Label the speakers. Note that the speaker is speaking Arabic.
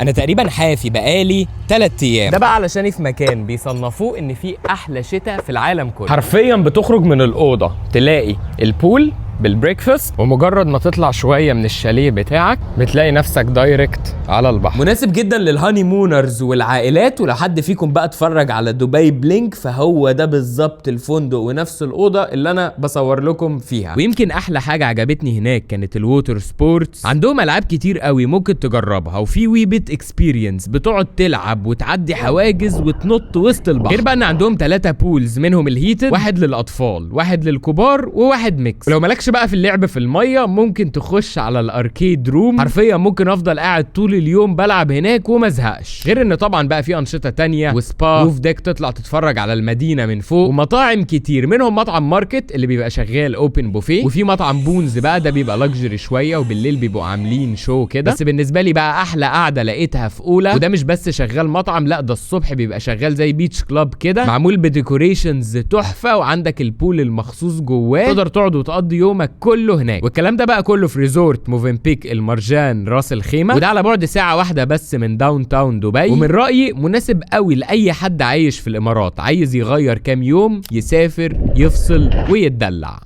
Speaker 1: انا تقريبا حافي بقالي 3 ايام. ده بقى علشان في مكان بيصنفوه ان فيه احلى شتاء في العالم كله. حرفيا بتخرج من الاوضه تلاقي البول بالبريكفاست، ومجرد ما تطلع شويه من الشاليه بتاعك بتلاقي نفسك دايركت على البحر. مناسب جدا للهاني مونرز والعائلات. ولو حد فيكم بقى اتفرج على دبي بلينك فهو ده بالظبط الفندق ونفس الاوضه اللي انا بصور لكم فيها. ويمكن احلى حاجه عجبتني هناك كانت الووتر سبورتس. عندهم العاب كتير قوي ممكن تجربها، وفي ويبت اكسبيرينس بتقعد تلعب وتعدي حواجز وتنط وسط البحر. غير بقى ان عندهم 3 بولز منهم الهيتد، واحد للاطفال واحد للكبار وواحد ميكس. ولو مالكش بقى في اللعب في الميه ممكن تخش على الاركيد روم. حرفيا ممكن افضل قاعد طول اليوم بلعب هناك وما ازهقش. غير ان طبعا بقى في انشطه تانية وسبا، روف ديك تطلع تتفرج على المدينه من فوق، ومطاعم كتير منهم مطعم ماركت اللي بيبقى شغال اوبن بوفيه، وفي مطعم بونز بقى ده بيبقى لاكجري شويه وبالليل بيبقوا عاملين شو كده. بس بالنسبه لي بقى احلى قعده لقيتها في اولى، وده مش بس شغال مطعم، لا ده الصبح بيبقى شغال زي بيتش كلاب كده معمول بديكوريشنز تحفه، وعندك البول المخصوص جواه تقدر تقعد وتقضي يومك كله هناك. والكلام ده بقى كله في ريزورت موفنبيك المرجان راس الخيمه، وده على بعد ساعه واحده بس من داون تاون دبي. ومن رايي مناسب قوي لاي حد عايش في الامارات عايز يغير كام يوم، يسافر يفصل ويتدلع.